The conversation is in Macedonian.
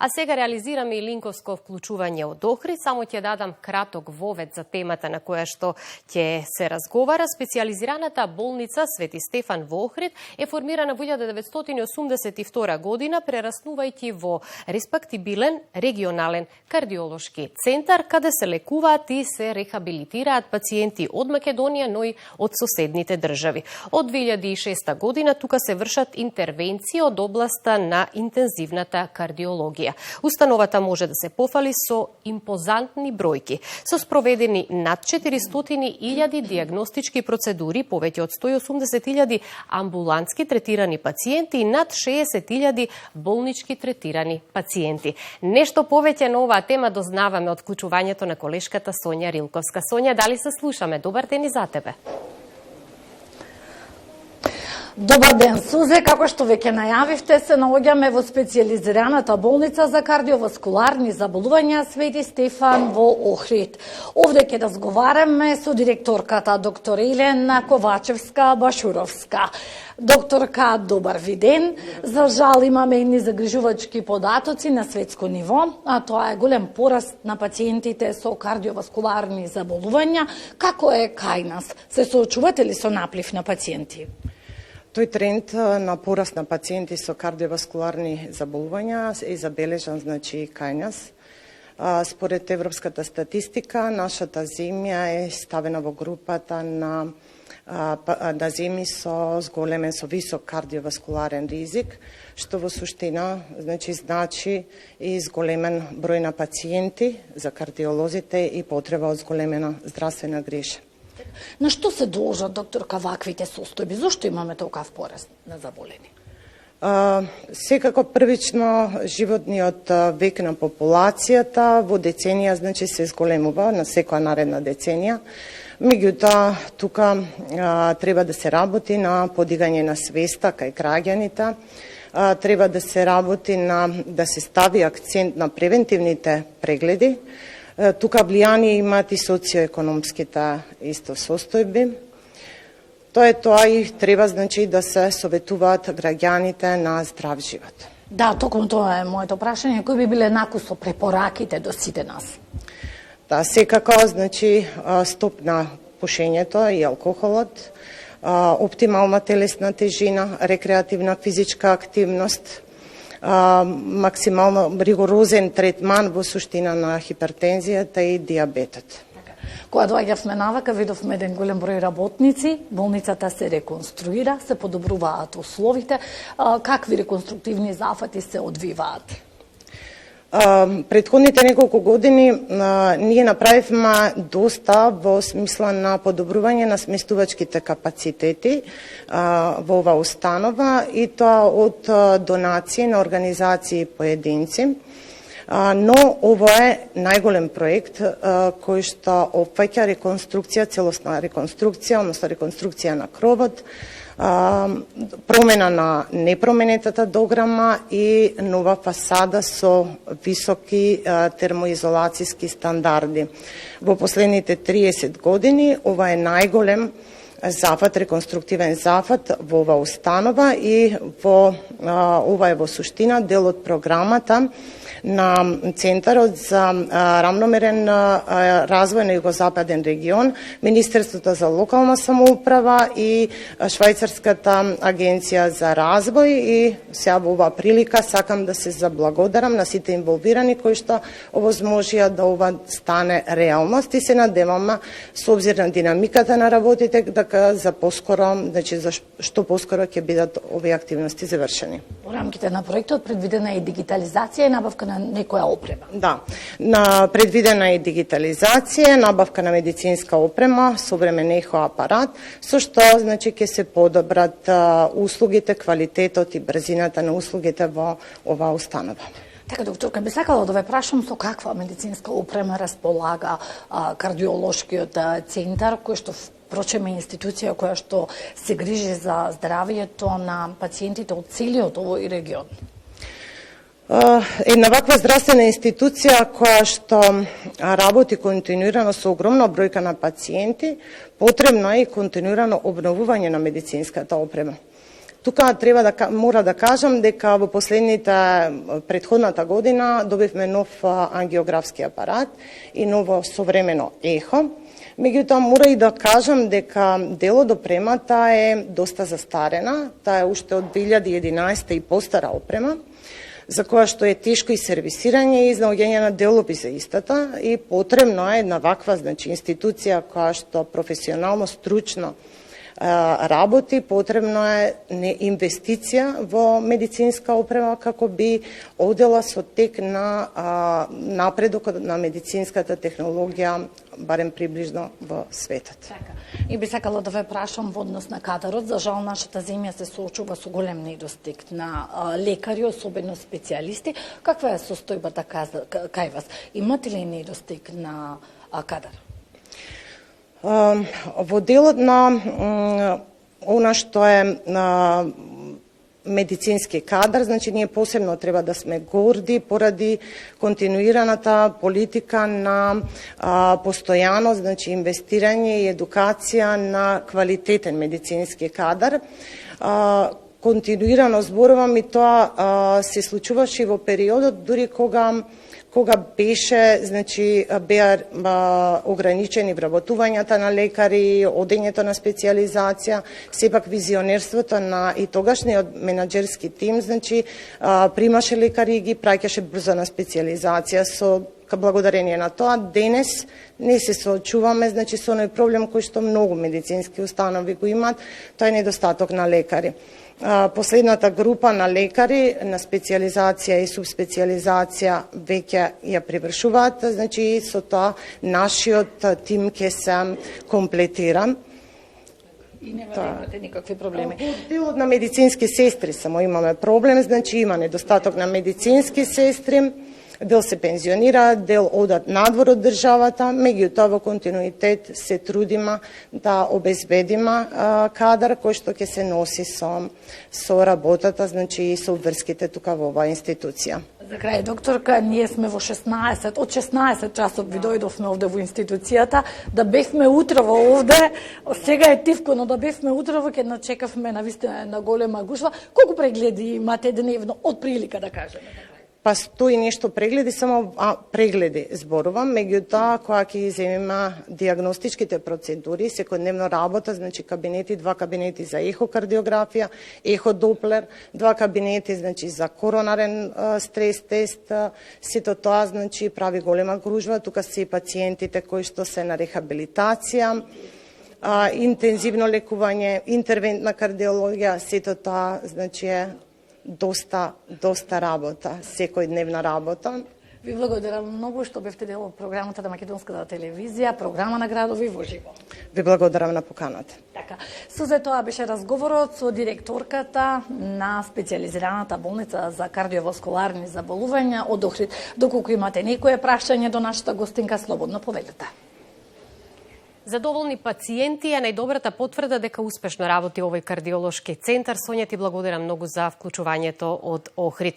А сега реализираме и линковско вклучување од Охрид. Само ќе дадам краток вовед за темата на која што ќе се разговара. Специјализираната болница Свети Стефан во Охрид е формирана во 1982 година, прераснувајќи во респектибилен регионален кардиолошки центар, каде се лекуваат и се рехабилитираат пациенти од Македонија, но и од соседните држави. Од 2006 година тука се вршат интервенции од областа на интензивната кардиологија. Установата може да се пофали со импозантни бројки. Со спроведени над 400.000 диагностички процедури, повеќе од 180.000 амбулантски третирани пациенти и над 60.000 болнички третирани пациенти. Нешто повеќе на оваа тема дознаваме од вклучувањето на колешката Сонја Рилковска. Сонја, дали се слушаме? Добар ден и за тебе. Добар ден, Сузе. Како што веќе најавивте, се наоѓаме во специјализираната болница за кардиоваскуларни заболувања Свети Стефан во Охрид. Овде ќе разговараме со директорката доктор Елена Ковачевска-Башуровска. Докторка, добар ви ден. За жал имаме и загрижувачки податоци на светско ниво, а тоа е голем пораст на пациентите со кардиоваскуларни заболувања. Како е кај нас? Се соочувате ли со наплив на пациенти? Тој тренд на пораст на пациенти со кардиоваскуларни заболувања е забележан, значи, кај нас. Според европската статистика, нашата земја е ставена во групата на земји со зголемен, со висок кардиоваскуларен ризик, што во суштина значи и зголемен број на пациенти за кардиолозите и потреба од зголемена здравствена грижа. На што се должат, докторка, ваквите состојби? Зошто имаме толкав пораст на заболени? Секако првично животниот век на популацијата во деценија, значи, се зголемува на секоја наредна деценија. Меѓутоа, тука треба да се работи на подигање на свеста кај граѓаните, треба да се работи да се стави акцент на превентивните прегледи. Тука влијание имаат и социоекономските исто состојби. Тоа и треба, значи, да се советуваат граѓаните на здрав живот. Да, токму тоа е моето прашање. Кои би биле накусо препораките до сите нас? Да, секако, значи, стоп на пушењето и алкохолот, оптимална телесна тежина, рекреативна физичка активност, максимално ригорозен третман во суштина на хипертензијата и диабетот. Кога доаѓавме навака, видовме еден голем број работници, болницата се реконструира, се подобруваат условите. Какви реконструктивни зафати се одвиваат? Претходните неколку години ние направивме доста во смисла на подобрување на сместувачките капацитети во оваа установа, и тоа од донации на организации и поединци. Но ова е најголем проект кој што опфаќа реконструкција, целосна реконструкција, односно реконструкција на кровот, промена на непроменетата дограма и нова фасада со високи термоизолацијски стандарди. Во последните 30 години ова е најголем зафат, реконструктивен зафат во оваа установа, и ова е во суштина дел од програмата на Центарот за рамномерен развој на југозападен регион, Министерството за локална самоуправа и Швајцарската агенција за развој. И сега во оваа прилика сакам да се заблагодарам на сите инволвирани кои што овозможија да ова стане реалност, и се надеваме со обзир на динамиката на работите дека за поскоро, значи за што поскоро ќе бидат овие активности завршени. Во рамките на проектот предвидена е дигитализација и набавка на некоја опрема. Да, предвидена е дигитализација, набавка на медицинска опрема, современ ехо апарат, со што, значи, ќе се подобрат услугите, квалитетот и брзината на услугите во оваа установа. Така, докторка, би сакала да ве прашам со каква медицинска опрема располага кардиолошкиот центар, кој што впрочем е институција која што се грижи за здравието на пациентите од целиот овој регион. Една ваква здравствена институција која што работи континуирано со огромна бројка на пациенти, потребно е и континуирано обновување на медицинската опрема. Тука мора да кажам дека во предходната година добивме нов ангиографски апарат и ново современо ехо. Меѓутоа, мора и да кажам дека дел од опремата е доста застарена, таа е уште од 2011 и постара опрема, за која што е тешко и сервисирање и изнаоѓање на делови за истата и потребно е една ваква институција која што професионално, стручно работи, потребно е инвестиција во медицинска опрема како би одела со тек на напредокот на медицинската технологија, барем приближно во светот. И би сакала да ве прашам во однос на кадарот. За жал, нашата земја се соочува со голем недостиг на лекари, особено специјалисти. Каква е состојбата кај вас? Имате ли недостиг на кадар? Во делот на она што е медицински кадар, значи ние посебно треба да сме горди поради континуираната политика на постојано, значи инвестирање и едукација на квалитетен медицински кадар. Континуирано зборувам и тоа се случуваше во периодот дури кога беше, значи, беа ограничени вработувањата на лекари, одењето на специјализација, сепак визионерството на и тогашниот менаџерски тим, значи, примаше лекари и ги праќаше брзо на специјализација. Со благодарение на тоа, денес не се соочуваме, значи, со оној проблем кој што многу медицински установи го имаат, тоа е недостаток на лекари. Последната група на лекари на специјализација и субспецијализација веќе ја привршуваат, значи со тоа нашиот тим ќе се комплетира. И нема да имате никакви проблеми. Делот на медицински сестри само имаме проблем, значи има недостаток на медицински сестри, дел се пензионираат, дел одат надвор од државата, меѓутоа во континуитет се трудиме да обезбедиме кадар кој што ќе се носи со работата, значи и со врските тука во оваа институција. За крај, докторка, ние сме во 16, од 16 часот ви дојдовме овде во институцијата, да бевме утрово овде, сега е тивко, но да бевме утрово, ќе начекавме на вистина една голема гушва. Колку прегледи имате дневно, од прилика да кажеме? Па 100 и нешто прегледи, само прегледи зборувам, меѓутоа кога ќе земиме диагностичките процедури, секојдневно работа, значи два кабинети за ехокардиографија, еходоплер, 2 кабинети значи за коронарен стрес тест, сето тоа значи прави голема гружва, тука се и пациентите кои што се на рехабилитација, интензивно лекување, интервентна кардиологија, сето тоа значи е доста работа, секојдневна работа. Ви благодарам многу што бевте дел од програмата на Македонската телевизија, програма на градови во живо. Ви благодарам на поканата. Така, со тоа беше разговорот со директорката на специјализираната болница за кардиоваскуларни заболувања од Охрид. Доколку имате некое прашање до нашата гостинка, слободно повелете. Задоволни пациенти е најдобрата потврда дека успешно работи овој кардиолошки центар. Сонја, ти благодарам многу за вклучувањето од Охрид.